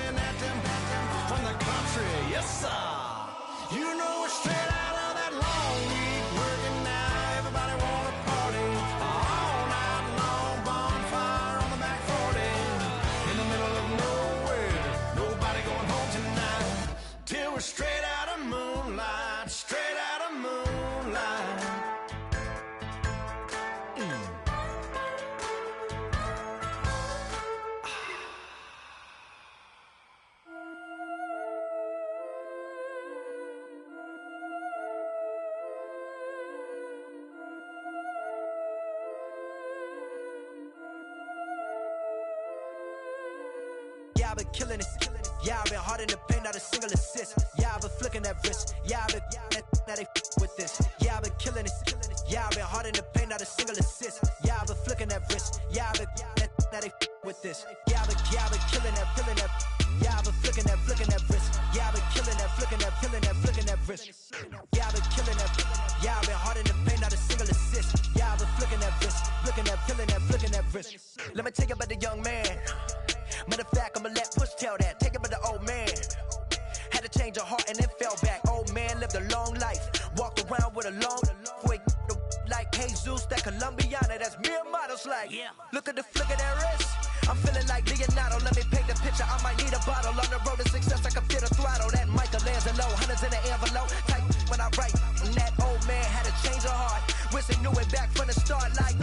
coming at them from the country, yes sir. You know we're straight out of that long week working now. Everybody wanna party all night long. Bonfire on the back 40 in the middle of nowhere. Nobody going home tonight till we're straight out of moonlight. Straight out of moonlight. Yeah, I've been killing it. Yeah, I've been hard in the paint, not a single assist. Yeah, I've been flicking that wrist. Yeah, I've been now they with this. Yeah, I've been killing it. Yeah, I've been hard in the paint, not a single assist. Yeah, I've been flicking that wrist. Yeah, I've been now they with this. Yeah, I've been killing that. Yeah, I've been flicking that wrist. Yeah, I've been killing that, flicking that wrist. Yeah, I've been killing that. Yeah, I've been hard in the paint, not a single assist. Yeah, I've been flicking that wrist, flicking that wrist. Let me tell you about the young man. Matter of fact, I'ma let Push tell that. Take it by the old man. Had to change her heart and then fell back. Old man lived a long life. Walked around with a long way like Jesus, that Colombiana, that's mere models like. Yeah. Look at the flick of that wrist. I'm feeling like Leonardo. Let me paint the picture. I might need a bottle. On the road to success, I can feel the throttle. That Michelangelo, hundreds in the envelope. Type when I write. And that old man had to change her heart. Wish he knew it back from the start. Like,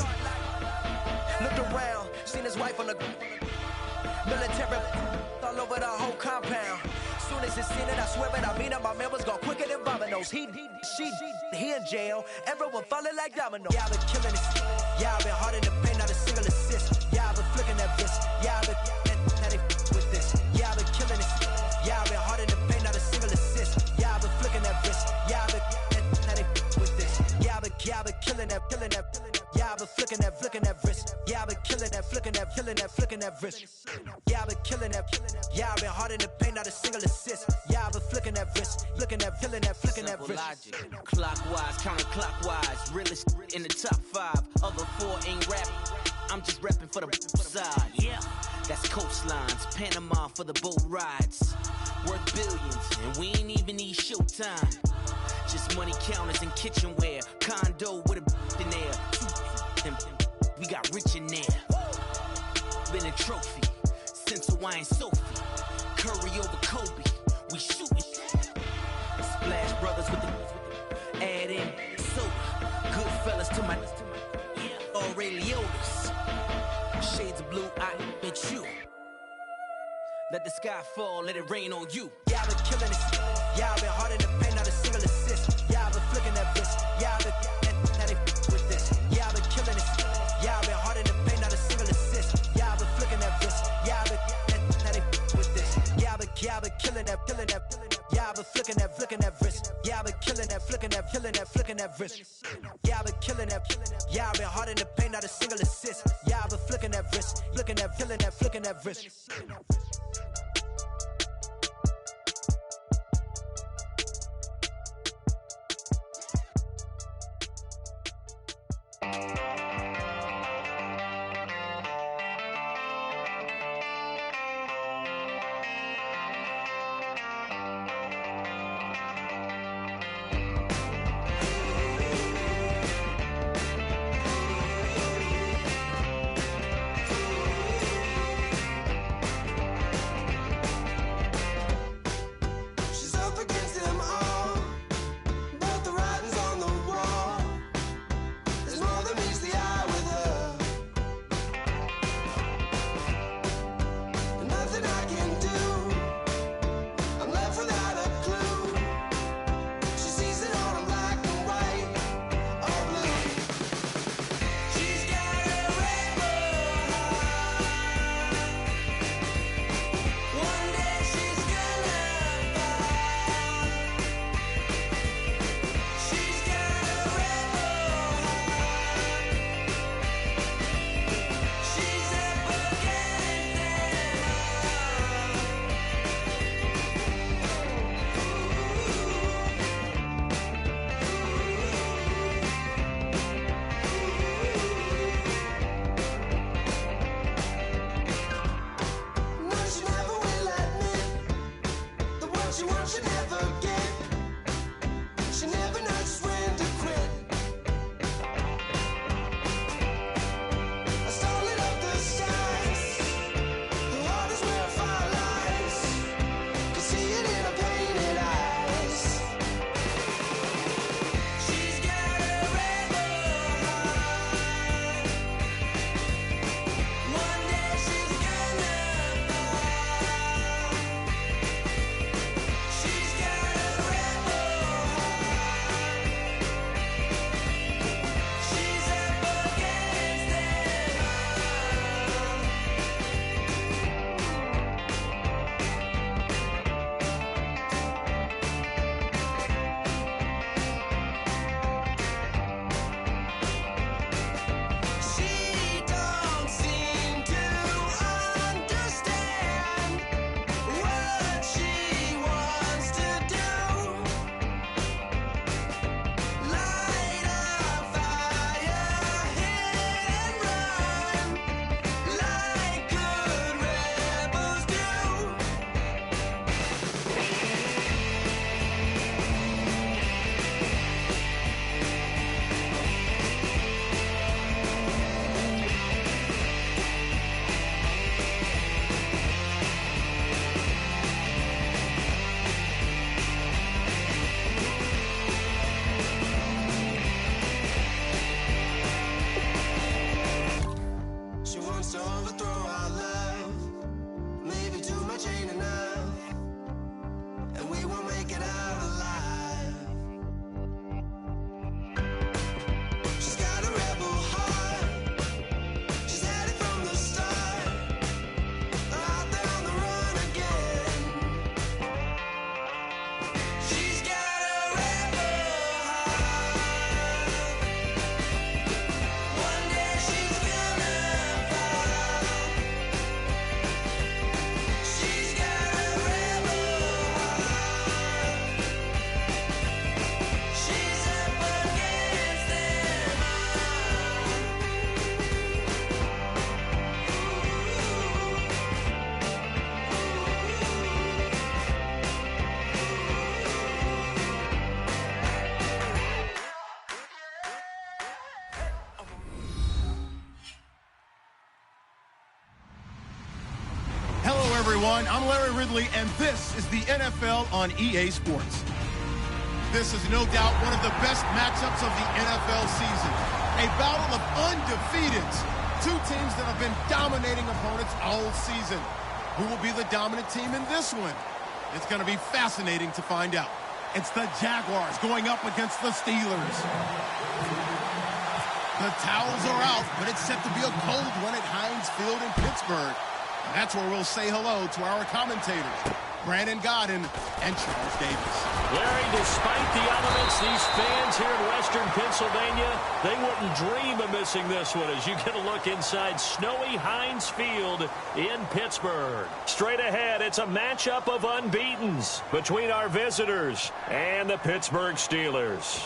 looked around, seen his wife on the military all over the whole compound. Soon as he seen it, I swear it, I mean it, my man was gone quicker than Domino's. He in jail, everyone falling like dominoes. Yeah, I've been killing it. Yeah, I've been hard in the paint, not a single assist. Yeah, I've been flicking that wrist. Yeah, I've been now they with this. Yeah, I've been killing it. Yeah, I've been hard in the paint, not a single assist. Yeah, I've been flicking that wrist. Yeah, I've been now they with this. Yeah, I've been killing that. Yeah, I've been flicking that wrist. Yeah, I've been killing that, flicking that wrist. Yeah, I've been killing that. Yeah, I've been hard in the paint, not a single assist. Yeah, I've been flicking that wrist, flicking that wrist. Logic, clockwise, counterclockwise. Realest in the top 5. Other 4 ain't rapping. I'm just rapping for the side. Yeah, that's coastlines, Panama for the boat rides. Worth billions, and we ain't even need showtime. Just money counters and kitchenware. Condo with a in there. We got rich in there. Been a trophy since Hawaiian Sophie. Curry over Kobe. We shootin'. Splash Brothers with the add in soda. Good fellas to my Aureliotas. Shades of blue, I bet you. Let the sky fall, let it rain on you. Yeah, I've been killing it. Yeah, I've been hard in the paint, not a single assist. Yeah, I've been flicking that wrist. Yeah, I've been now they with this. Yeah, I've been killing it. Yeah, I've been hard in the paint, not a single assist. Yeah, I've been flicking that wrist. Yeah, I've been now they with this. Yeah, I've been killing that. Yeah, I've been flicking that wrist. Yeah, I've been killing that, flicking that wrist. Yeah, I've been killing that. Yeah, I've been hard in the paint, not a single assist. Yeah, I've been flicking that wrist, flicking that wrist. What you want, you never get. She never knows when to quit. I started up the skies. Her heart is where fire lies. Can see it in her painted eyes. She's got a rebel heart. One day she's gonna fall. She's got a rebel heart. She's up against them all. She don't seem to understand what she wants to do. Light a fire, hit and run, like good rebels do. She wants to overthrow our love. Maybe too much ain't enough, and we won't make it out alive. She's got a rebel heart. She's had it from the start. Out there on the run again. She's got a rebel heart. One day she's gonna fall. She's got a rebel heart. She's up against them Hello, everyone. I'm Larry Ridley, and this is the NFL on EA Sports. This is no doubt one of the best matchups of the NFL season. A battle of undefeateds. Two teams that have been dominating opponents all season. Who will be the dominant team in this one? It's going to be fascinating to find out. It's the Jaguars going up against the Steelers. The towels are out, but it's set to be a cold one at Heinz Field in Pittsburgh. And that's where we'll say hello to our commentators, Brandon Godden and Charles Davis. Larry, despite the elements, these fans here in Western Pennsylvania, they wouldn't dream of missing this one as you get a look inside snowy Heinz Field in Pittsburgh. Straight ahead, it's a matchup of unbeatens between our visitors and the Pittsburgh Steelers.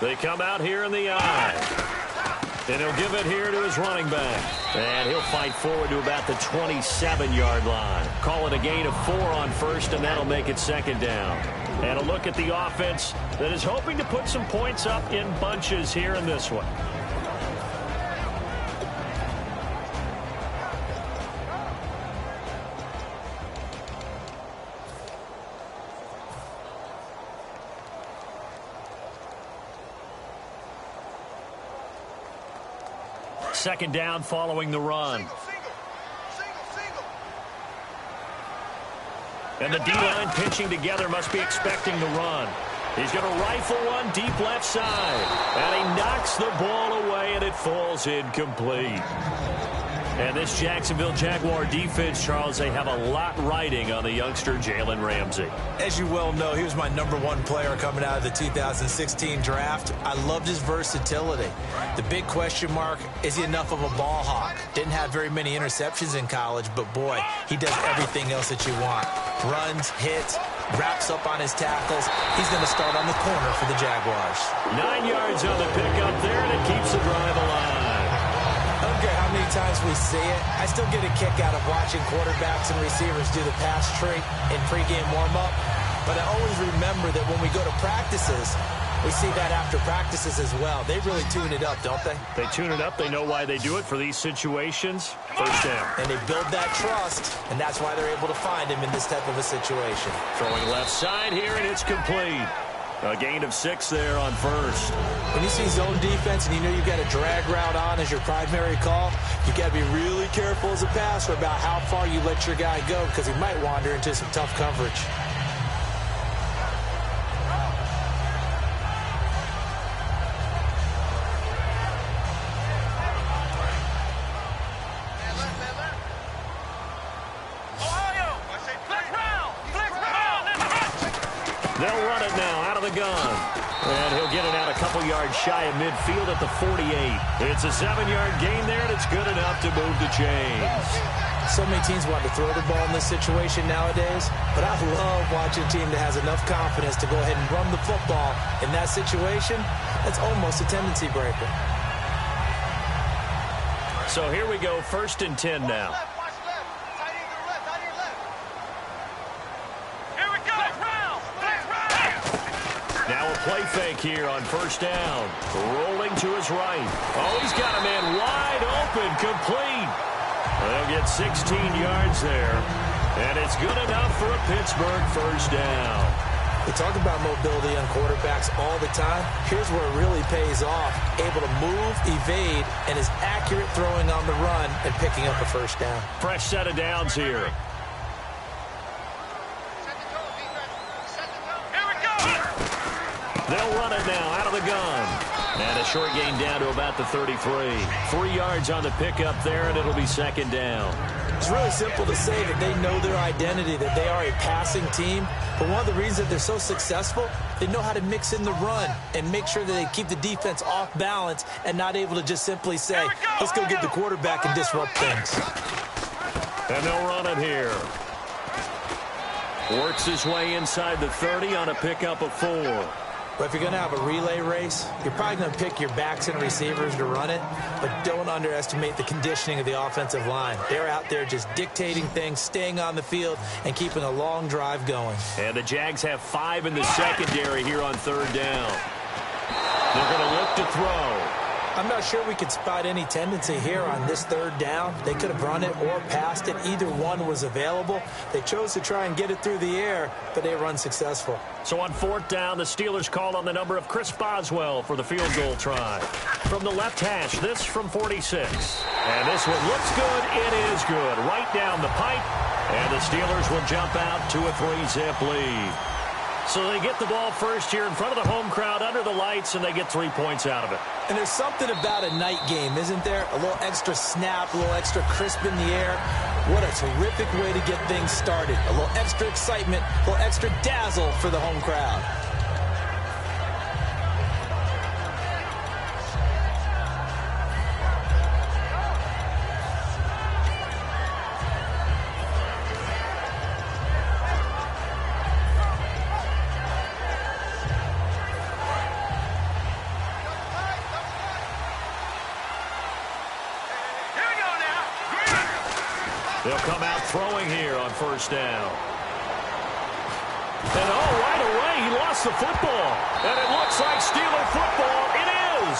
They come out here in the eye. And he'll give it here to his running back. And he'll fight forward to about the 27-yard line. Call it a gain of 4 on first, and that'll make it second down. And a look at the offense that is hoping to put some points up in bunches here in this one. Second down following the run. And the D-line pinching together must be expecting the run. He's going to rifle one deep left side. And he knocks the ball away, and it falls incomplete. And this Jacksonville Jaguar defense, Charles, they have a lot riding on the youngster Jalen Ramsey. As you well know, he was my #1 player coming out of the 2016 draft. I loved his versatility. The big question mark, is he enough of a ball hawk? Didn't have very many interceptions in college, but boy, he does everything else that you want. Runs, hits, wraps up on his tackles. He's going to start on the corner for the Jaguars. 9 yards on the pickup there, and it keeps the drive alive. I don't care how many times we see it. I still get a kick out of watching quarterbacks and receivers do the pass tree in pregame warm-up. But I always remember that when we go to practices, we see that after practices as well. They really tune it up, don't they? They tune it up. They know why they do it for these situations. First down. And they build that trust, and that's why they're able to find him in this type of a situation. Throwing left side here, and it's complete. A gain of 6 there on first. When you see zone defense and you know you've got a drag route on as your primary call, you got to be really careful as a passer about how far you let your guy go because he might wander into some tough coverage. They'll run it now out of the gun. And he'll get it out a couple yards shy of midfield at the 48. It's a 7-yard gain there, and it's good enough to move the chains. So many teams want to throw the ball in this situation nowadays, but I love watching a team that has enough confidence to go ahead and run the football in that situation. That's almost a tendency breaker. So here we go, 1st and 10 now. Now a play fake here on 1st down. Rolling to his right. Oh, he's got a man wide open, complete. They'll get 16 yards there. And it's good enough for a Pittsburgh 1st down. We talk about mobility on quarterbacks all the time. Here's where it really pays off. Able to move, evade, and is accurate throwing on the run and picking up a 1st down. Fresh set of downs here. They'll run it now out of the gun. And a short gain down to about the 33. 3 yards on the pickup there, and it'll be 2nd down. It's really simple to say that they know their identity, that they are a passing team. But one of the reasons that they're so successful, they know how to mix in the run and make sure that they keep the defense off balance and not able to just simply say, let's go get the quarterback and disrupt things. And they'll run it here. Works his way inside the 30 on a pickup of 4. But if you're going to have a relay race, you're probably going to pick your backs and receivers to run it, but don't underestimate the conditioning of the offensive line. They're out there just dictating things, staying on the field, and keeping a long drive going. And the Jags have 5 in the secondary here on 3rd down. They're going to look to throw. I'm not sure we could spot any tendency here on this 3rd down. They could have run it or passed it. Either one was available. They chose to try and get it through the air, but they were unsuccessful. So on 4th down, the Steelers called on the number of Chris Boswell for the field goal try. From the left hash, this from 46. And this one looks good. It is good. Right down the pipe. And the Steelers will jump out to a 3-zip lead. So they get the ball first here in front of the home crowd under the lights, and they get 3 points out of it. And there's something about a night game, isn't there? A little extra snap, a little extra crisp in the air. What a terrific way to get things started. A little extra excitement, a little extra dazzle for the home crowd. They'll come out throwing here on 1st down. And right away, he lost the football. And it looks like Steeler football. It is.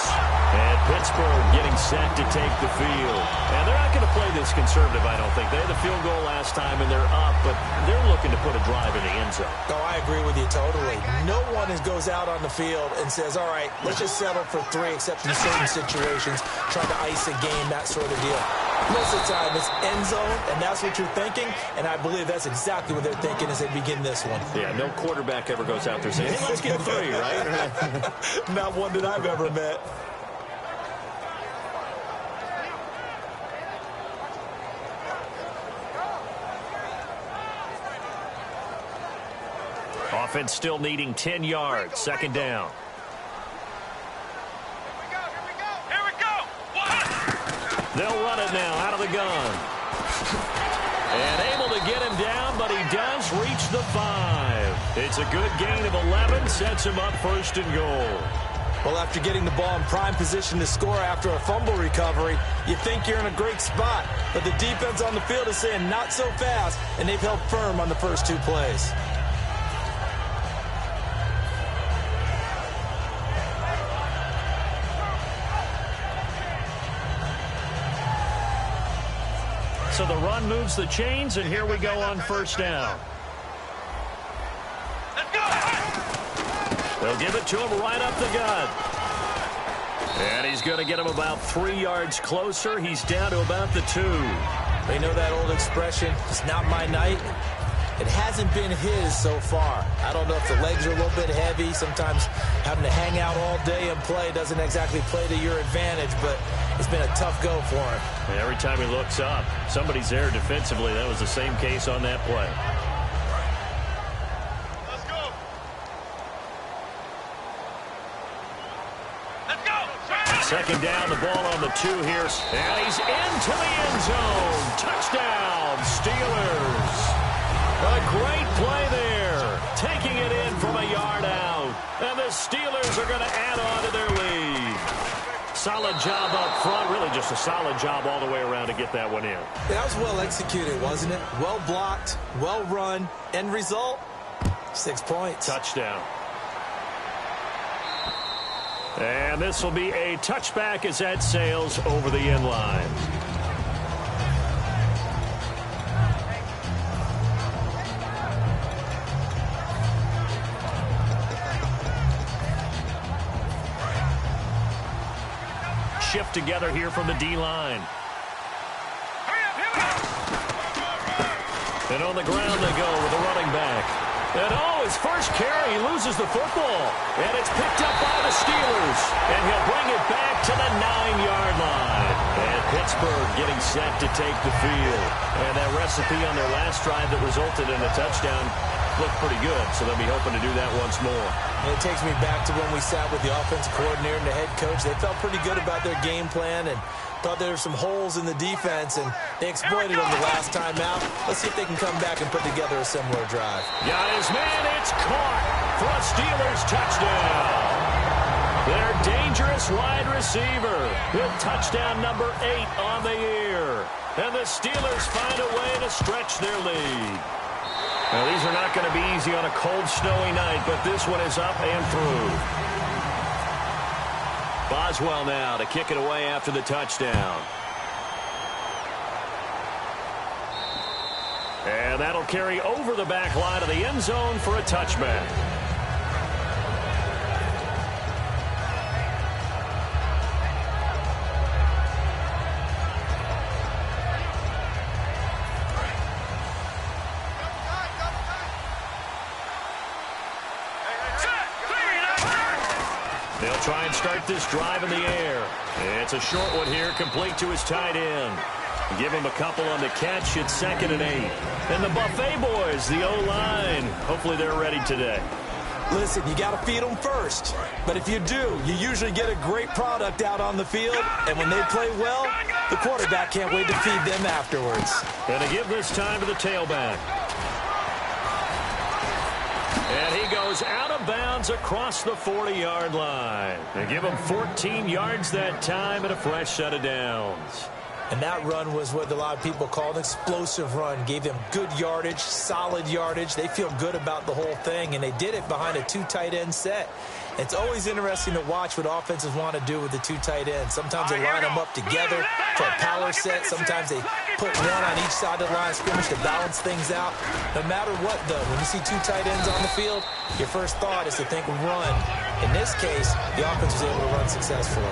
And Pittsburgh getting set to take the field. And they're not going to play this conservative, I don't think. They had the field goal last time, and they're up, but they're looking to put a drive in the end zone. Oh, I agree with you totally. No one goes out on the field and says, all right, let's just settle for 3, except in certain situations, trying to ice a game, that sort of deal. Most of the time, it's end zone, and that's what you're thinking, and I believe that's exactly what they're thinking as they begin this one. Yeah, no quarterback ever goes out there saying, hey, let's get 3, right? Not one that I've ever met. Offense still needing 10 yards. Second down. Here we go. They'll run it now out of the gun. And able to get him down, but he does reach the 5. It's a good gain of 11, sets him up first and goal. Well, after getting the ball in prime position to score after a fumble recovery, you think you're in a great spot. But the defense on the field is saying not so fast, and they've held firm on the first 2 plays. So the run moves the chains, and here we go on first down. They'll give it to him right up the gut. And he's going to get him about 3 yards closer. He's down to about the 2. They know that old expression, it's not my night. It hasn't been his so far. I don't know if the legs are a little bit heavy. Sometimes having to hang out all day and play doesn't exactly play to your advantage, but it's been a tough go for him. And every time he looks up, somebody's there defensively. That was the same case on that play. Let's go. Let's go. Second down, the ball on the 2 here. And he's into the end zone. Touchdown, Steelers. A great play there. Taking it in from a yard out. And the Steelers are going to add on to their lead. Solid job up front. Really just a solid job all the way around to get that one in. That was well executed, wasn't it? Well blocked, well run. End result, 6 points. Touchdown. And this will be a touchback as that sails over the end line. Shift together here from the D-line. And on the ground they go with a running back. And his first carry, he loses the football. And it's picked up by the Steelers. And he'll bring it back to the 9-yard line. And Pittsburgh getting set to take the field. And that recipe on their last drive that resulted in a touchdown looked pretty good, so they'll be hoping to do that once more. And it takes me back to when we sat with the offensive coordinator and the head coach. They felt pretty good about their game plan and thought there were some holes in the defense, and they exploited them the last time out. Let's see if they can come back and put together a similar drive. Got his man, it's caught for a Steelers touchdown. Their dangerous wide receiver with touchdown number 8 on the year. And the Steelers find a way to stretch their lead. Now, these are not going to be easy on a cold, snowy night, but this one is up and through. Boswell now to kick it away after the touchdown. And that'll carry over the back line of the end zone for a touchback. They'll try and start this drive in the air. It's a short one here, complete to his tight end. Give him a couple on the catch. It's 2nd and 8. And the Buffet boys, the O-line, hopefully they're ready today. Listen, you got to feed them first. But if you do, you usually get a great product out on the field. And when they play well, the quarterback can't wait to feed them afterwards. And to give this time to the tailback. And he goes out of bounds across the 40-yard line. They give him 14 yards that time and a fresh set of downs. And that run was what a lot of people call an explosive run. Gave them good yardage, solid yardage. They feel good about the whole thing, and they did it behind a 2 tight end set. It's always interesting to watch what offenses want to do with the 2 tight ends. Sometimes they line them up together for a power set. Sometimes they put one on each side of the line of scrimmage to balance things out. No matter what, though, when you see 2 tight ends on the field, your first thought is to think run. In this case, the offense was able to run successfully.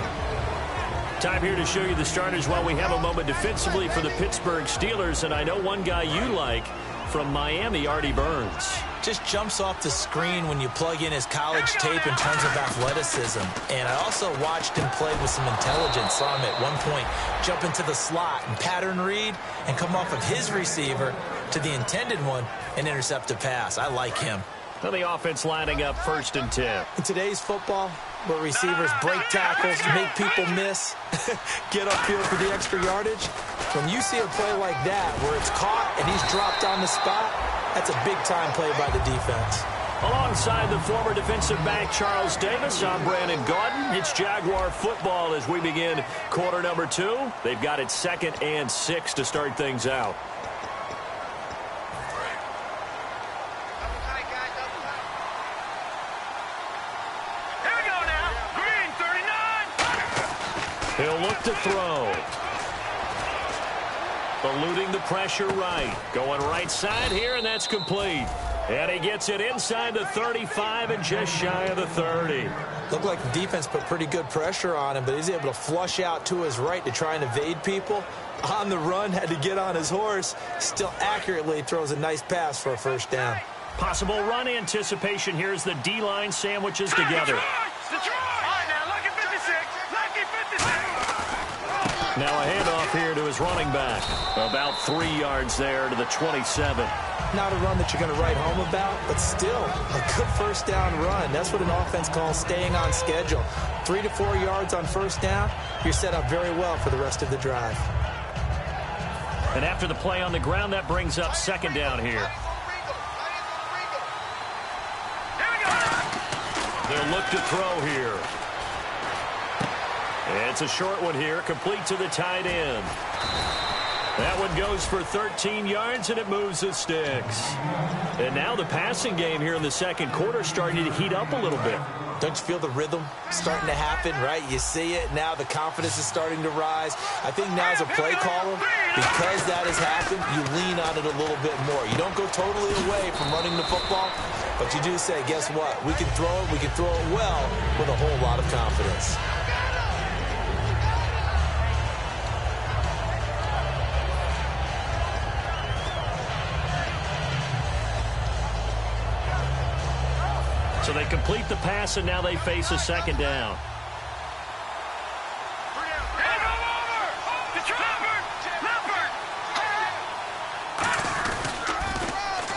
Time here to show you the starters while we have a moment defensively for the Pittsburgh Steelers. And I know one guy you like from Miami, Artie Burns. Just jumps off the screen when you plug in his college tape in terms of athleticism. And I also watched him play with some intelligence. Saw him at one point jump into the slot and pattern read and come off of his receiver to the intended one and intercept a pass. I like him. And the offense lining up 1st and 10. In today's football, where receivers break tackles, make people miss, get upfield for the extra yardage, when you see a play like that where it's caught and he's dropped on the spot, that's a big-time play by the defense. Alongside the former defensive back Charles Davis, I'm Brandon Gaudin. It's Jaguar football as we begin quarter number 2. They've got it 2nd and 6 to start things out. He'll look to throw. Eluding the pressure right. Going right side here, and that's complete. And he gets it inside the 35 and just shy of the 30. Looked like the defense put pretty good pressure on him, but he's able to flush out to his right to try and evade people. On the run, had to get on his horse. Still accurately throws a nice pass for a 1st down. Possible run anticipation here as the D-line sandwiches together. Now a handoff here to his running back. About 3 yards there to the 27. Not a run that you're going to write home about, but still a good 1st down run. That's what an offense calls staying on schedule. 3 to 4 yards on 1st down, you're set up very well for the rest of the drive. And after the play on the ground, that brings up 2nd down here. They'll look to throw here. It's a short one here, complete to the tight end. That one goes for 13 yards, and it moves the sticks. And now the passing game here in the 2nd quarter starting to heat up a little bit. Don't you feel the rhythm starting to happen, right? You see it. Now the confidence is starting to rise. I think now as a play caller, because that has happened, you lean on it a little bit more. You don't go totally away from running the football, but you do say, guess what? We can throw it. We can throw it well with a whole lot of confidence. So they complete the pass, and now they face a 2nd down.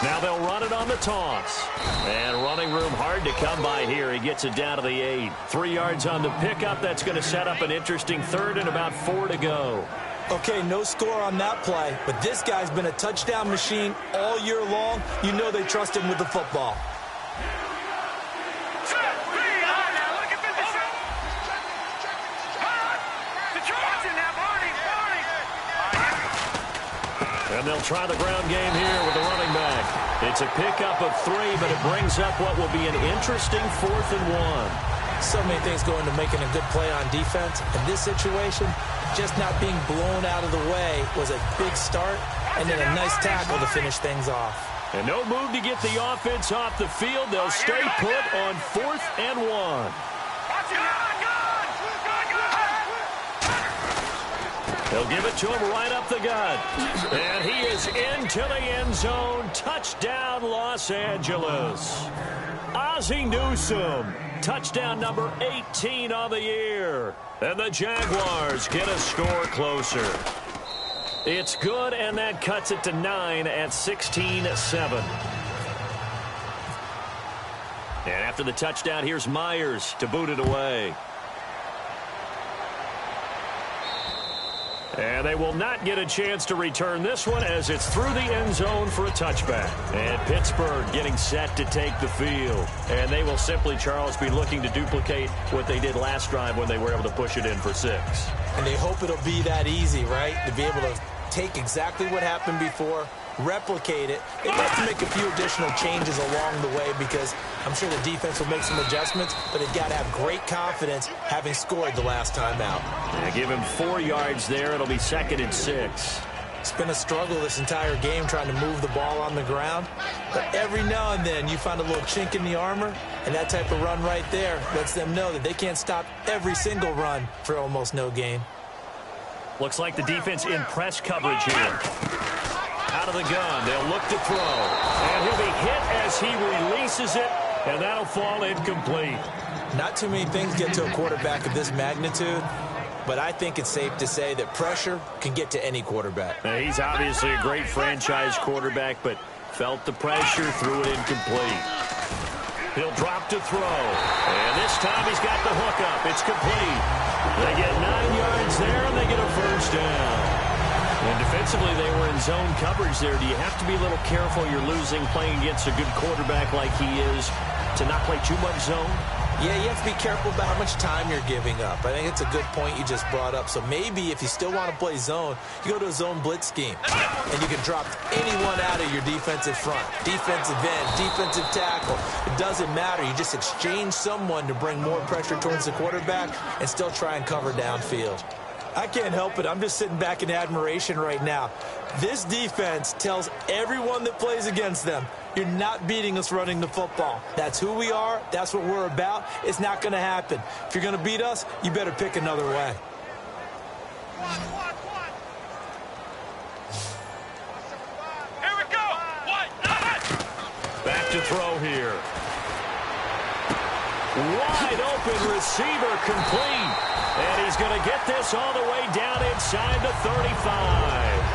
Now they'll run it on the toss. And running room hard to come by here. He gets it down to the 8. 3 yards on the pickup. That's going to set up an interesting 3rd and about 4 to go. Okay, no score on that play, but this guy's been a touchdown machine all year long. You know they trust him with the football. And they'll try the ground game here with the running back. It's a pickup of 3, but it brings up what will be an interesting 4th and 1. So many things go into making a good play on defense. In this situation, just not being blown out of the way was a big start, and then a nice tackle to finish things off. And no move to get the offense off the field. They'll stay put on 4th and 1. They'll give it to him right up the gut. And he is into the end zone. Touchdown, Los Angeles. Ozzie Newsome. Touchdown number 18 on the year. And the Jaguars get a score closer. It's good, and that cuts it to 9 at 16-7. And after the touchdown, here's Myers to boot it away. And they will not get a chance to return this one as it's through the end zone for a touchback. And Pittsburgh getting set to take the field. And they will simply, Charles, be looking to duplicate what they did last drive when they were able to push it in for 6. And they hope it'll be that easy, right? To be able to take exactly what happened before, replicate it. They might have to make a few additional changes along the way because I'm sure the defense will make some adjustments, but they've got to have great confidence having scored the last time out. And give him 4 yards there. It'll be 2nd and 6. It's been a struggle this entire game trying to move the ball on the ground, but every now and then you find a little chink in the armor, and that type of run right there lets them know that they can't stop every single run for almost no gain. Looks like the defense in press coverage here. Out of the gun, they'll look to throw. And he'll be hit as he releases it, and that'll fall incomplete. Not too many things get to a quarterback of this magnitude, but I think it's safe to say that pressure can get to any quarterback. Now, he's obviously a great franchise quarterback, but felt the pressure, threw it incomplete. He'll drop to throw. And this time he's got the hook up. It's complete. They get 9 yards there, and they get a first down. And defensively, they were in zone coverage there. Do you have to be a little careful? You're losing playing against a good quarterback like he is to not play too much zone? Yeah, you have to be careful about how much time you're giving up. I think it's a good point you just brought up. So maybe if you still want to play zone, you go to a zone blitz scheme. And you can drop anyone out of your defensive front. Defensive end, defensive tackle. It doesn't matter. You just exchange someone to bring more pressure towards the quarterback and still try and cover downfield. I can't help it. I'm just sitting back in admiration right now. This defense tells everyone that plays against them, you're not beating us running the football. That's who we are. That's what we're about. It's not going to happen. If you're going to beat us, you better pick another way. Here we go. Back to throw here. Wide open receiver complete. And he's going to get this all the way down inside the 35.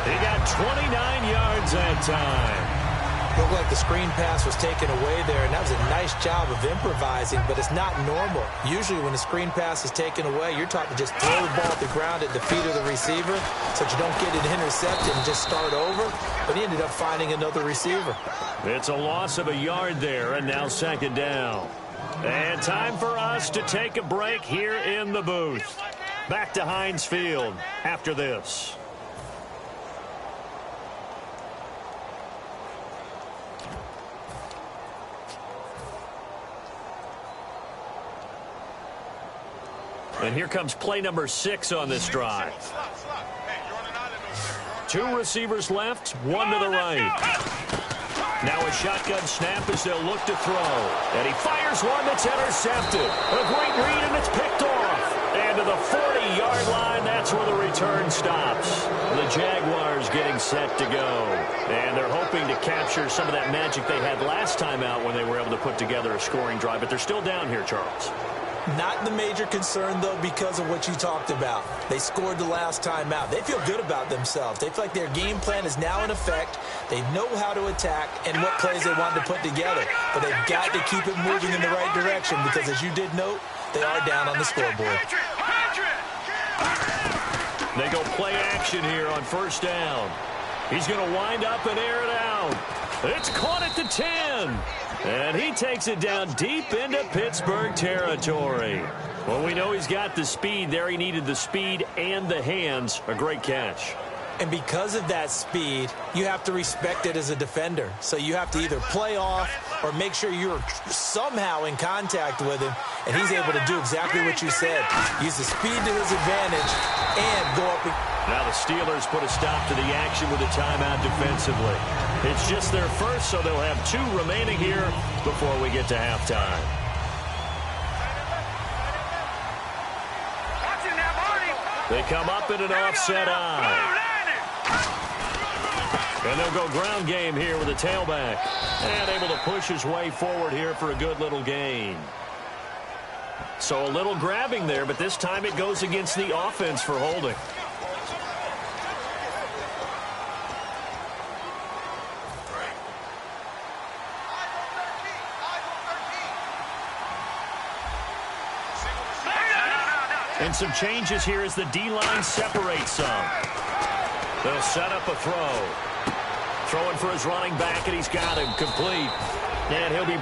He got 29 yards that time. Looked like the screen pass was taken away there, and that was a nice job of improvising, but it's not normal. Usually when the screen pass is taken away, you're taught to just throw the ball at the ground at the feet of the receiver so that you don't get it intercepted and just start over, but he ended up finding another receiver. It's a loss of a yard there, and now second down. And time for us to take a break here in the booth. Back to Heinz Field after this. And here comes play number 6 on this drive. 2 receivers left, 1 to the right. Now a shotgun snap as they'll look to throw. And he fires one that's intercepted. A great read, and it's picked off. And to the 40-yard line, that's where the return stops. The Jaguars getting set to go. And they're hoping to capture some of that magic they had last time out when they were able to put together a scoring drive. But they're still down here, Charles. Not the major concern, though, because of what you talked about. They scored the last time out. They feel good about themselves. They feel like their game plan is now in effect. They know how to attack and what plays they want to put together. But they've got to keep it moving in the right direction because, as you did note, they are down on the scoreboard. They go play action here on first down. He's going to wind up and air it out. It's caught at the 10. And he takes it down deep into Pittsburgh territory. Well, we know he's got the speed there. He needed the speed and the hands. A great catch. And because of that speed, you have to respect it as a defender. So you have to either play off or make sure you're somehow in contact with him. And he's able to do exactly what you said. Use the speed to his advantage and go up. Now the Steelers put a stop to the action with a timeout defensively. It's just their first, so they'll have 2 remaining here before we get to halftime. They come up in an offset eye. And they'll go ground game here with a tailback. And able to push his way forward here for a good little gain. So a little grabbing there, but this time it goes against the offense for holding. And some changes here as the D-line separates some. They'll set up a throw. Throwing for his running back, and he's got him complete. And he'll be...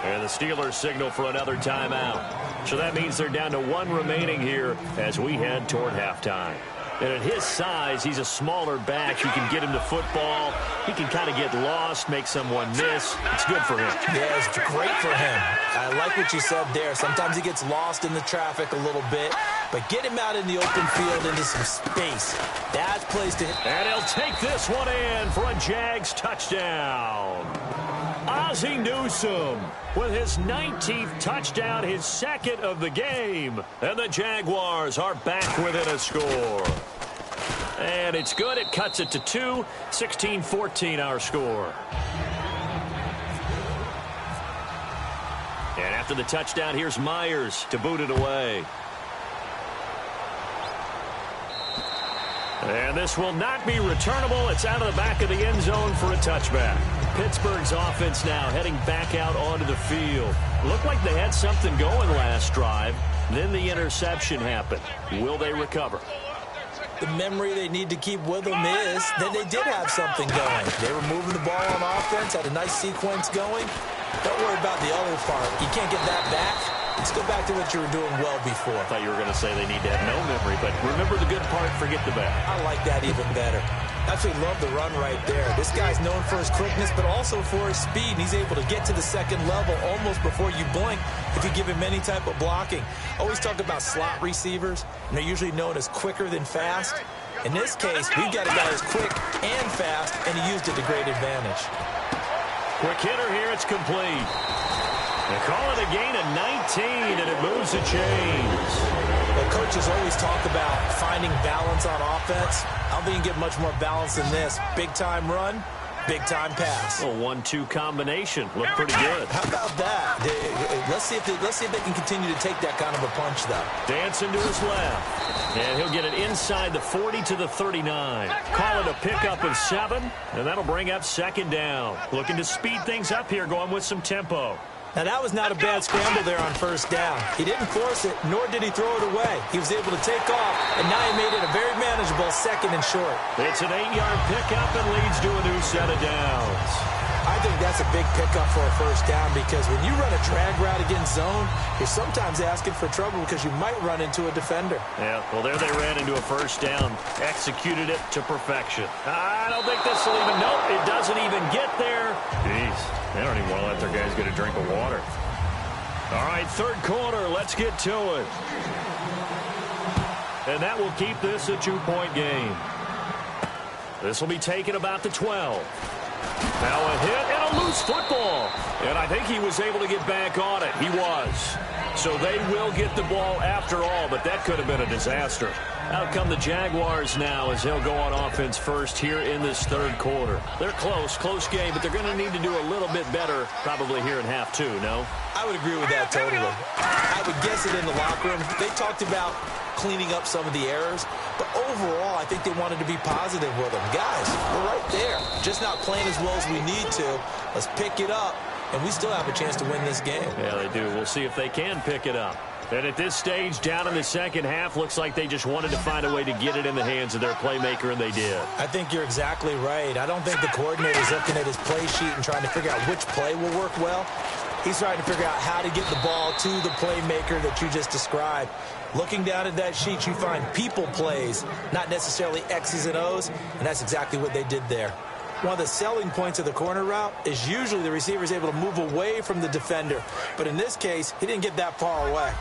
And the Steelers signal for another timeout. So that means they're down to 1 remaining here as we head toward halftime. And at his size, he's a smaller back. You can get him to football. He can kind of get lost, make someone miss. It's good for him. Yeah, it's great for him. I like what you said there. Sometimes he gets lost in the traffic a little bit. But get him out in the open field into some space. That's place to hit. And he'll take this one in for a Jags touchdown. Ozzie Newsome with his 19th touchdown, his 2nd of the game. And the Jaguars are back within a score. And it's good. It cuts it to 2. 16-14 our score. And after the touchdown, here's Myers to boot it away. And this will not be returnable. It's out of the back of the end zone for a touchback. Pittsburgh's offense now heading back out onto the field. Looked like they had something going last drive. Then the interception happened. Will they recover? The memory they need to keep with them is that they did have something going. They were moving the ball on offense, had a nice sequence going. Don't worry about the other part. You can't get that back. Let's go back to what you were doing well before. I thought you were going to say they need to have no memory, but remember the good part, forget the bad. I like that even better. Absolutely love the run right there. This guy's known for his quickness, but also for his speed. And he's able to get to the second level almost before you blink if you give him any type of blocking. Always talk about slot receivers, and they're usually known as quicker than fast. In this case, we've got a guy who's quick and fast, and he used it to great advantage. Quick hitter here, it's complete. They call it a gain of 19, and it moves the chains. Well, coaches always talk about finding balance on offense. I don't think you can get much more balance than this. Big-time run, big-time pass. A 1-2 combination. Looked pretty good. How about that? Let's see if they can continue to take that kind of a punch, though. Dancing to his left. And he'll get it inside the 40 to the 39. Call it a pickup of 7, and that'll bring up second down. Looking to speed things up here, going with some tempo. Now, that was not a bad scramble there on first down. He didn't force it, nor did he throw it away. He was able to take off, and now he made it a very manageable second and short. It's an 8-yard pickup and leads to a new set of downs. I think that's a big pickup for a first down because when you run a drag route against zone, you're sometimes asking for trouble because you might run into a defender. Yeah, well, there they ran into a first down. Executed it to perfection. I don't think this will even... Nope, it doesn't even get there. Jeez, they don't even want to let their guys get a drink of water. All right, third quarter, let's get to it. And that will keep this a 2-point game. This will be taken about the 12. Now a hit and a loose football. And I think he was able to get back on it. He was. So they will get the ball after all, but that could have been a disaster. Out come the Jaguars now as they'll go on offense first here in this third quarter. They're close game, but they're going to need to do a little bit better probably here in half 2, no? I would agree with that totally. I would guess it in the locker room. They talked about cleaning up some of the errors, but overall, I think they wanted to be positive with them. Guys, we're right there. Just not playing as well as we need to. Let's pick it up, and we still have a chance to win this game. Yeah, they do. We'll see if they can pick it up. And at this stage, down in the second half, looks like they just wanted to find a way to get it in the hands of their playmaker, and they did. I think you're exactly right. I don't think the coordinator's looking at his play sheet and trying to figure out which play will work well. He's trying to figure out how to get the ball to the playmaker that you just described. Looking down at that sheet, you find people plays, not necessarily X's and O's, and that's exactly what they did there. One of the selling points of the corner route is usually the receiver is able to move away from the defender. But in this case, he didn't get that far away.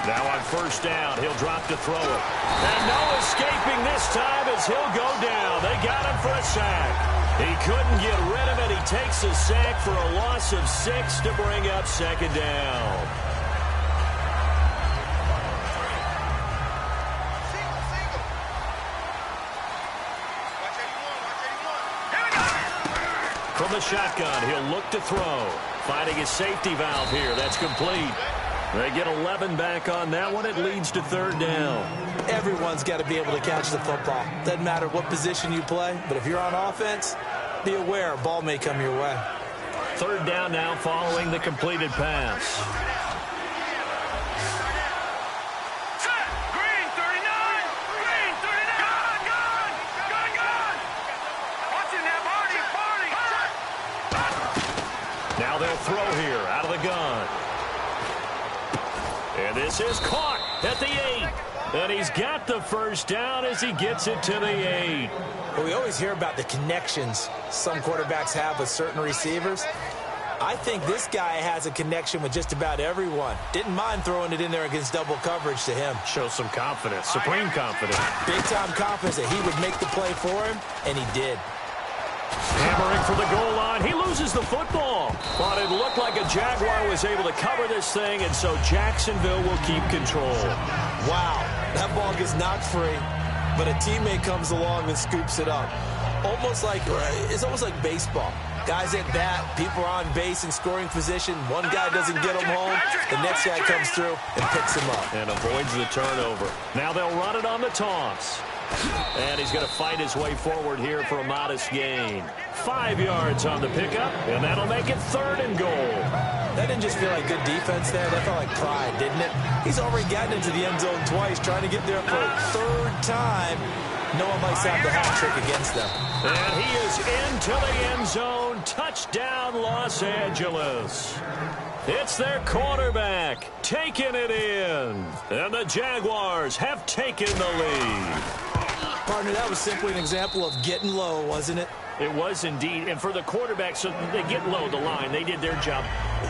Now on first down, he'll drop to throw it. And no escaping this time as he'll go down. They got him for a sack. He couldn't get rid of it. He takes a sack for a loss of 6 to bring up second down. From the shotgun, he'll look to throw. Finding his safety valve here. That's complete. They get 11 back on that one. It leads to third down. Everyone's got to be able to catch the football. Doesn't matter what position you play, but if you're on offense, be aware a ball may come your way. Third down now following the completed pass. Now they'll throw here out of the gun. And this is caught at the 8. And he's got the first down as he gets it to the 8. Well, we always hear about the connections some quarterbacks have with certain receivers. I think this guy has a connection with just about everyone. Didn't mind throwing it in there against double coverage to him. Shows some confidence, supreme confidence. Big-time confidence that he would make the play for him, and he did. Hammering for the goal line. He loses the football. But it looked like a Jaguar was able to cover this thing, and so Jacksonville will keep control. Wow, that ball gets knocked free, but a teammate comes along and scoops it up. It's almost like baseball. Guys at bat, people are on base in scoring position. One guy doesn't get him home. The next guy comes through and picks him up. And avoids the turnover. Now they'll run it on the toss. And he's going to fight his way forward here for a modest gain. 5 yards on the pickup, and that'll make it 3rd and goal. That didn't just feel like good defense there. That felt like pride, didn't it? He's already gotten into the end zone twice, trying to get there for a 3rd time. No one likes to have the hat trick against them. And he is into the end zone. Touchdown, Los Angeles. It's their quarterback taking it in. And the Jaguars have taken the lead. Partner, that was simply an example of getting low, wasn't it? It was indeed. And for the quarterback, so they get low the line. They did their job.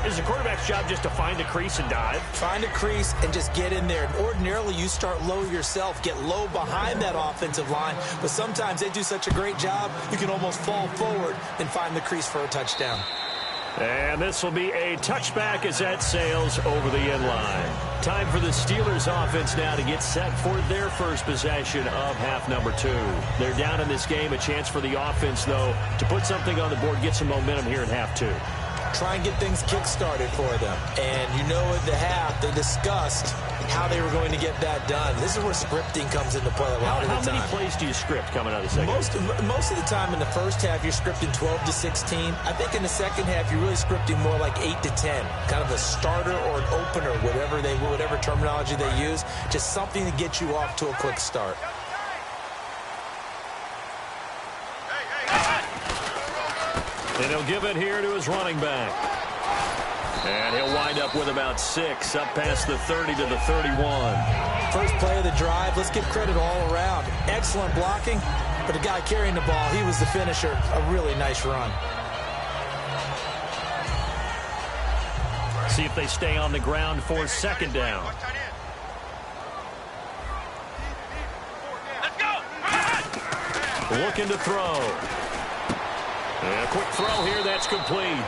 Is the quarterback's job just to find the crease and dive? Find a crease and just get in there. And ordinarily, you start low yourself, get low behind that offensive line. But sometimes they do such a great job, you can almost fall forward and find the crease for a touchdown. And this will be a touchback as that sails over the end line. Time for the Steelers offense now to get set for their first possession of half number 2. They're down in this game. A chance for the offense, though, to put something on the board, get some momentum here in half 2. Try and get things kick-started for them. And you know at the half, they discussed how they were going to get that done. This is where scripting comes into play a lot of the time. How many plays do you script coming out of the second half? Most of the time in the first half, you're scripting 12 to 16. I think in the second half, you're really scripting more like 8 to 10. Kind of a starter or an opener, whatever terminology they use. Just something to get you off to a quick start. And he'll give it here to his running back. And he'll wind up with about 6, up past the 30 to the 31. First play of the drive, let's give credit all around. Excellent blocking, but the guy carrying the ball, he was the finisher. A really nice run. See if they stay on the ground for 2nd down. Looking to throw. And a quick throw here, that's complete.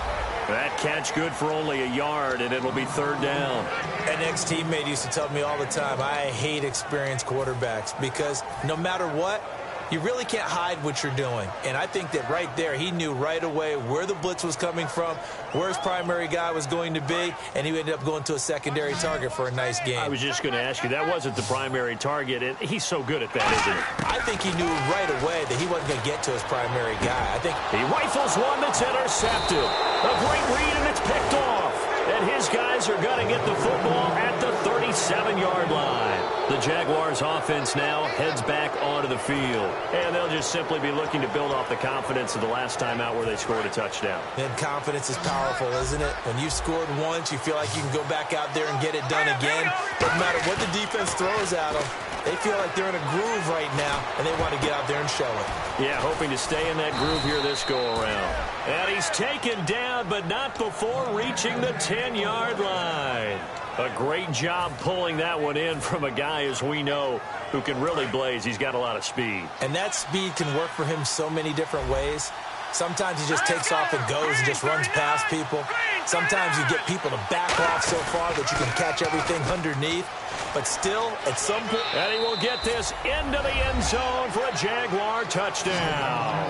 That catch good for only a yard, and it'll be 3rd down. An ex-teammate used to tell me all the time, I hate experienced quarterbacks because no matter what, you really can't hide what you're doing. And I think that right there, he knew right away where the blitz was coming from, where his primary guy was going to be, and he ended up going to a secondary target for a nice game. I was just going to ask you, that wasn't the primary target, and he's so good at that, isn't he? I think he knew right away that he wasn't going to get to his primary guy. I think he rifles one that's intercepted. A great read, and it's picked off. And his guys are going to get the football at the 37-yard line. The Jaguars offense now heads back onto the field. And they'll just simply be looking to build off the confidence of the last time out where they scored a touchdown. And confidence is powerful, isn't it? When you've scored once, you feel like you can go back out there and get it done again. Doesn't matter what the defense throws at them. They feel like they're in a groove right now, and they want to get out there and show it. Yeah, hoping to stay in that groove here this go-around. And he's taken down, but not before reaching the 10-yard line. A great job pulling that one in from a guy, as we know, who can really blaze. He's got a lot of speed. And that speed can work for him so many different ways. Sometimes he just takes off and goes and just runs past people. Sometimes you get people to back off so far that you can catch everything underneath. But still, at some point... And he will get this into the end zone for a Jaguar touchdown.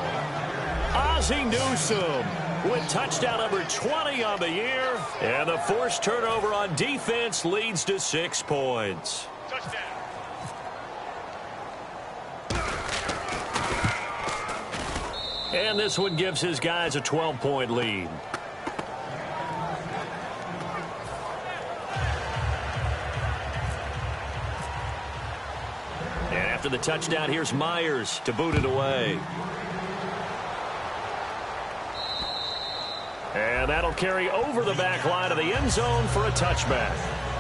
Ozzie Newsome with touchdown number 20 on the year. And the forced turnover on defense leads to 6 points. Touchdown. And this one gives his guys a 12-point lead. And after the touchdown, here's Myers to boot it away. And that'll carry over the back line of the end zone for a touchback.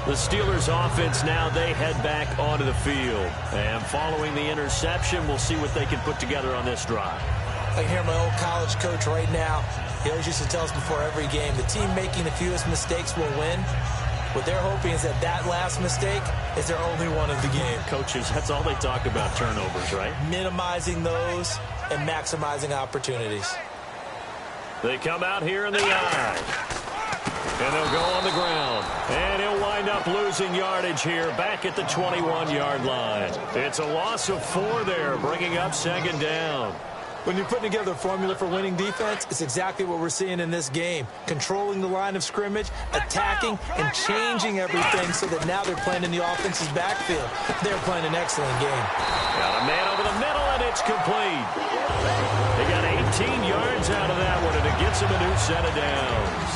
The Steelers offense now, they head back onto the field. And following the interception, we'll see what they can put together on this drive. I can hear my old college coach right now. He always used to tell us before every game, the team making the fewest mistakes will win. What they're hoping is that that last mistake is their only one of the game. Coaches, that's all they talk about, turnovers, right? Minimizing those and maximizing opportunities. They come out here in the eye. And they'll go on the ground. And he'll wind up losing yardage here back at the 21-yard line. It's a loss of 4 there, bringing up 2nd down. When you're putting together a formula for winning defense, it's exactly what we're seeing in this game. Controlling the line of scrimmage, attacking, and changing everything so that now they're playing in the offense's backfield. They're playing an excellent game. Got a man over the middle, and it's complete. They got 18 yards out of that one, and it gets them a new set of downs.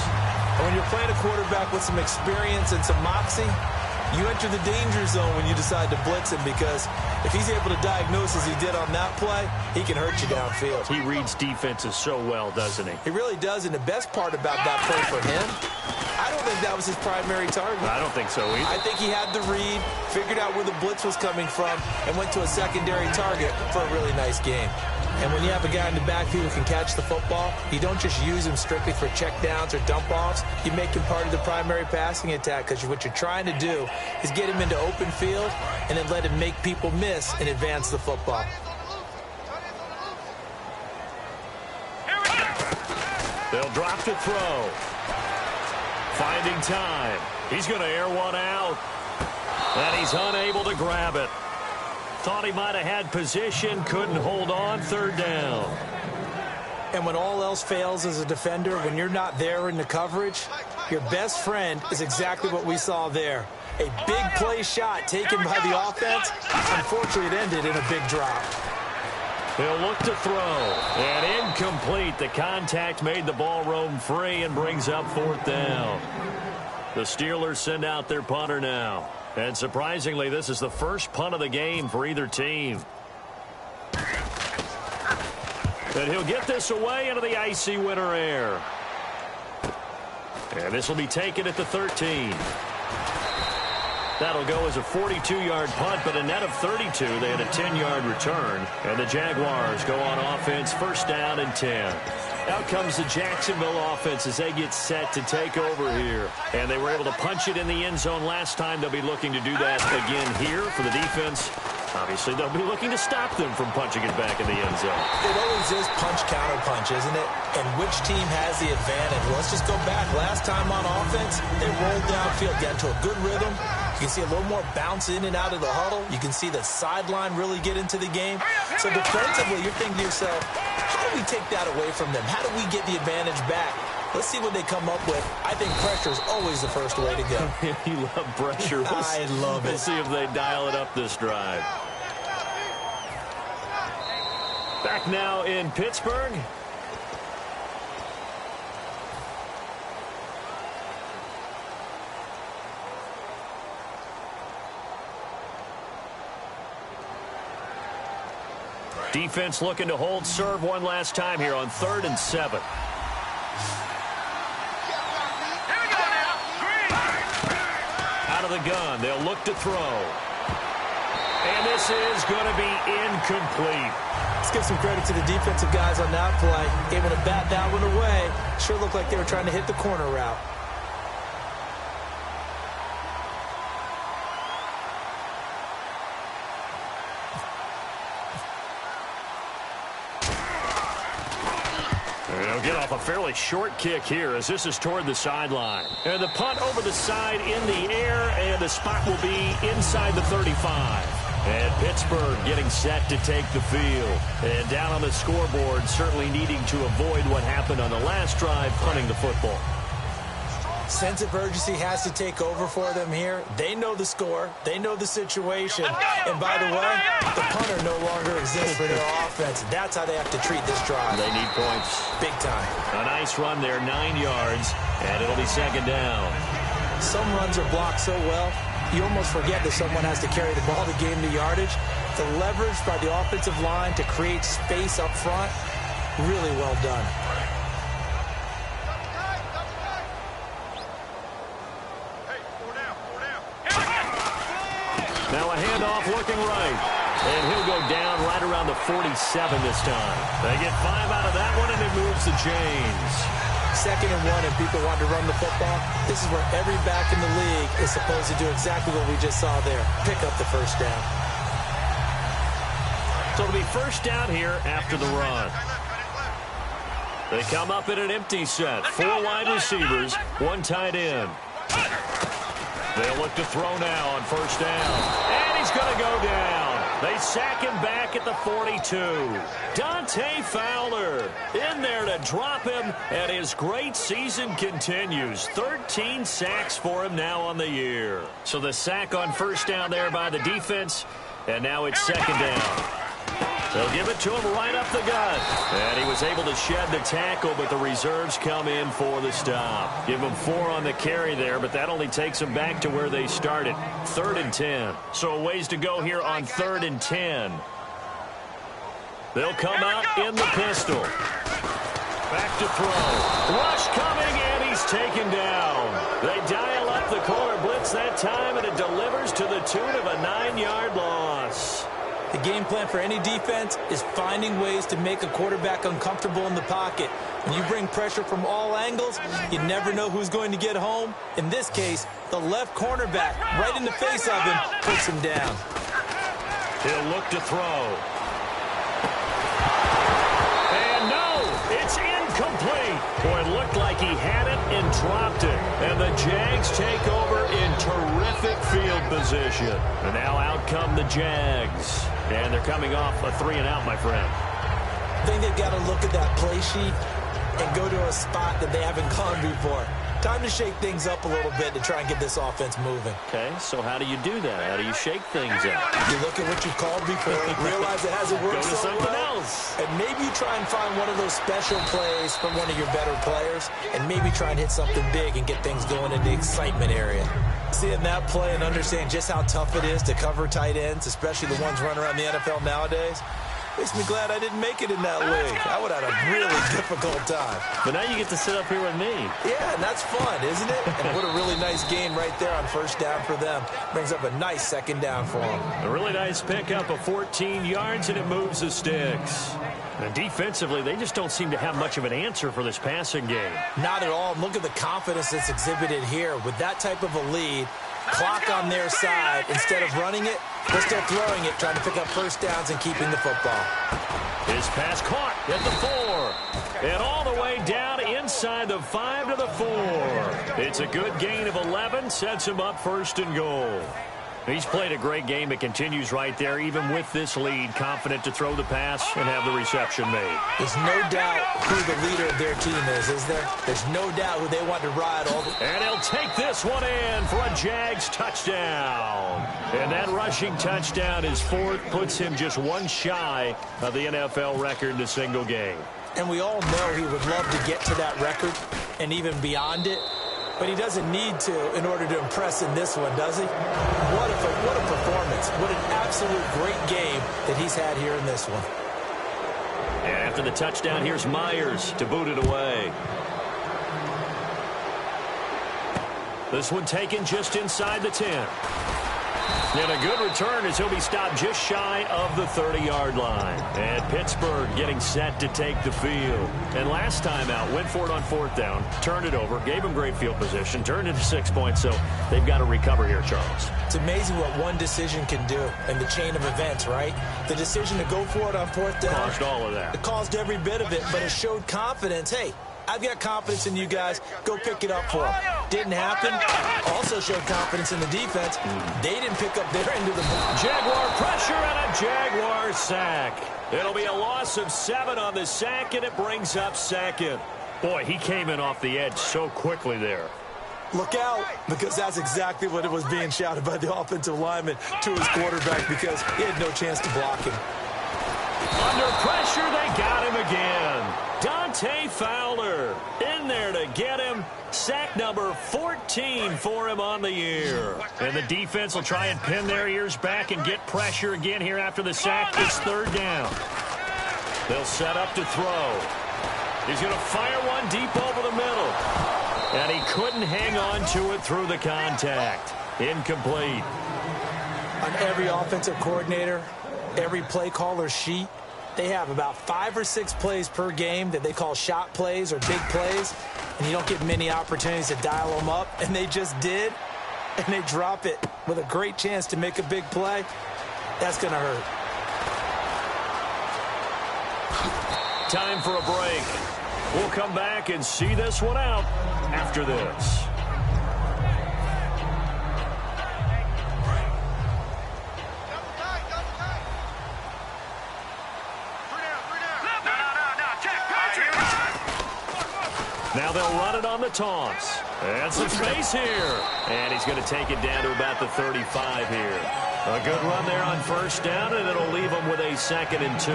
And when you're playing a quarterback with some experience and some moxie, you enter the danger zone when you decide to blitz him, because if he's able to diagnose as he did on that play, he can hurt you downfield. He reads defenses so well, doesn't he? He really does, and the best part about that play for him, I don't think that was his primary target. I don't think so either. I think he had the read, figured out where the blitz was coming from, and went to a secondary target for a really nice game. And when you have a guy in the backfield who can catch the football, you don't just use him strictly for checkdowns or dump-offs. You make him part of the primary passing attack, because what you're trying to do is get him into open field and then let him make people miss and advance the football. They'll drop to throw. Finding time. He's going to air one out. And he's unable to grab it. Thought he might have had position, couldn't hold on, third down. And when all else fails as a defender, when you're not there in the coverage, your best friend is exactly what we saw there. A big play shot taken by the offense. Unfortunately, it ended in a big drop. He'll look to throw. And incomplete. The contact made the ball roam free and brings up fourth down. The Steelers send out their punter now. And surprisingly, this is the first punt of the game for either team. And he'll get this away into the icy winter air. And this will be taken at the 13. That'll go as a 42-yard punt, but a net of 32. They had a 10-yard return. And the Jaguars go on offense, first down and 10. Out comes the Jacksonville offense as they get set to take over here. And they were able to punch it in the end zone last time. They'll be looking to do that again here for the defense. Obviously, they'll be looking to stop them from punching it back in the end zone. It always is punch-counter-punch, isn't it? And which team has the advantage? Well, let's just go back. Last time on offense, they rolled downfield, got into a good rhythm. You can see a little more bounce in and out of the huddle. You can see the sideline really get into the game. So defensively, you're thinking to yourself, how do we take that away from them? How do we get the advantage back? Let's see what they come up with. I think pressure is always the first way to go. You love pressure. I love it. We'll see if they dial it up this drive. Back now in Pittsburgh. Defense looking to hold serve one last time here on 3rd and 7. Out of the gun, they'll look to throw. And this is going to be incomplete. Let's give some credit to the defensive guys on that play. Able to bat that one away. Sure looked like they were trying to hit the corner route. They'll get off a fairly short kick here as this is toward the sideline. And the punt over the side in the air, and the spot will be inside the 35. And Pittsburgh getting set to take the field. And down on the scoreboard, certainly needing to avoid what happened on the last drive, punting the football. Sense of urgency has to take over for them here. They know the score. They know the situation. And by the way, the punter no longer exists for their offense. That's how they have to treat this drive. They need points. Big time. A nice run there, 9 yards, and it'll be second down. Some runs are blocked so well, you almost forget that someone has to carry the ball to gain the yardage. The leverage by the offensive line to create space up front, really well done. Now a handoff looking right. And he'll go down right around the 47 this time. They get 5 out of that one, and it moves the chains. 2nd and 1, and people want to run the football. This is where every back in the league is supposed to do exactly what we just saw there. Pick up the first down. So it'll be first down here after the run. They come up in an empty set. 4 wide receivers, 1 tight end. They'll look to throw now on first down. And he's going to go down. They sack him back at the 42. Dante Fowler in there to drop him, and his great season continues. 13 sacks for him now on the year. So the sack on first down there by the defense, and now it's second down. They'll give it to him right up the gut. And he was able to shed the tackle, but the reserves come in for the stop. Give him 4 on the carry there, but that only takes them back to where they started. 3rd and 10. So a ways to go here on 3rd and 10. They'll come out in the pistol. Back to throw. Rush coming, and he's taken down. They dial up the corner blitz that time, and it delivers to the tune of a 9-yard loss. The game plan for any defense is finding ways to make a quarterback uncomfortable in the pocket. When you bring pressure from all angles, you never know who's going to get home. In this case, the left cornerback, right in the face of him, puts him down. He'll look to throw. And no, it's incomplete. Boy, it looked like he had it and dropped it. And the Jags take over in terrific field position. And now out come the Jags. And they're coming off a 3-and-out, my friend. I think they've got to look at that play sheet and go to a spot that they haven't gone before. Time to shake things up a little bit to try and get this offense moving. Okay, so how do you do that? How do you shake things up? You look at what you've called before, realize it hasn't worked Go to so something well, else. and maybe you try and find one of those special plays from one of your better players, and maybe try and hit something big and get things going in the excitement area. Seeing that play and understand just how tough it is to cover tight ends, especially the ones running around the NFL nowadays, makes me glad I didn't make it in that league. I would have had a really difficult time. But now you get to sit up here with me. Yeah, and that's fun, isn't it? And what a really nice game right there on first down for them. Brings up a nice second down for them. A really nice pickup of 14 yards, and it moves the sticks. And defensively, they just don't seem to have much of an answer for this passing game. Not at all. Look at the confidence that's exhibited here. With that type of a lead, clock on their side, instead of running it, they're still throwing it, trying to pick up first downs and keeping the football. His pass caught at the 4. And all the way down inside the 5 to the 4. It's a good gain of 11, sets him up 1st and goal. He's played a great game. It continues right there, even with this lead, confident to throw the pass and have the reception made. There's no doubt who the leader of their team is there? There's no doubt who they want to ride all the... And he'll take this one in for a Jags touchdown. And that rushing touchdown is 4th, puts him just one shy of the NFL record in a single game. And we all know he would love to get to that record and even beyond it. But he doesn't need to in order to impress in this one, does he? What a performance. What an absolute great game that he's had here in this one. And after the touchdown, here's Myers to boot it away. This one taken just inside the 10. And a good return as he'll be stopped just shy of the 30-yard line. And Pittsburgh getting set to take the field. And last time out, went for it on 4th down, turned it over, gave him great field position, turned it to 6 points, so they've got to recover here, Charles. It's amazing what one decision can do in the chain of events, right? The decision to go for it on 4th down. Caused all of that. It caused every bit of it, but it showed confidence. Hey, I've got confidence in you guys. Go pick it up for them. Didn't happen. Also showed confidence in the defense. They didn't pick up their end of the ball. Jaguar pressure and a Jaguar sack. It'll be a loss of 7 on the sack, and it brings up 2nd. Boy, he came in off the edge so quickly there. Look out, because that's exactly what it was being shouted by the offensive lineman to his quarterback, because he had no chance to block him. Under pressure, they got him again. Dante Fowler in there to get him. Sack number 14 for him on the year. And the defense will try and pin their ears back and get pressure again here after the sack. It's 3rd down. They'll set up to throw. He's going to fire one deep over the middle. And he couldn't hang on to it through the contact. Incomplete. On every offensive coordinator, every play caller sheet, they have about 5 or 6 plays per game that they call shot plays or big plays, and you don't get many opportunities to dial them up, and they just did, and they drop it with a great chance to make a big play. That's going to hurt. Time for a break. We'll come back and see this one out after this. Now they'll run it on the taunts. And some space here. And he's going to take it down to about the 35 here. A good run there on first down, and it'll leave them with a 2nd and 2.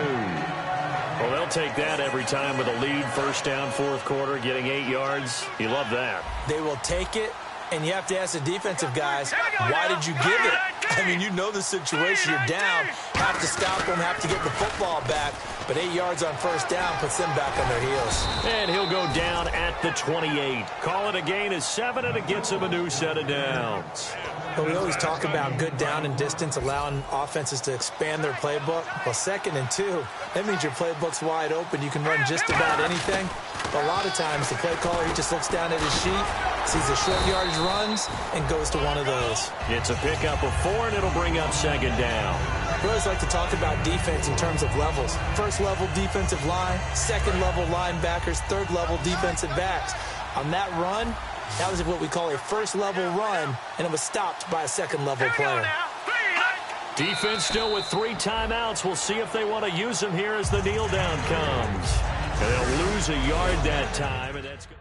Well, they'll take that every time with a lead. First down, fourth quarter, getting 8 yards. You love that. They will take it, and you have to ask the defensive guys, why did you give it? I mean, you know the situation. You're down. Have to stop them, have to get the football back. But 8 yards on first down puts them back on their heels. And he'll go down at the 28. Call it a gain of 7, and it gets him a new set of downs. But we always talk about good down and distance, allowing offenses to expand their playbook. Well, 2nd and 2, that means your playbook's wide open. You can run just about anything. But a lot of times, the play caller, he just looks down at his sheet, sees the short yardage runs, and goes to one of those. It's a pickup of 4, and it'll bring up 2nd down. We always like to talk about defense in terms of levels. First level defensive line, second level linebackers, third level defensive backs. On that run, that was what we call a first level run, and it was stopped by a second level player. Defense still with 3 timeouts. We'll see if they want to use them here as the kneel down comes. And they'll lose a yard that time, and that's good.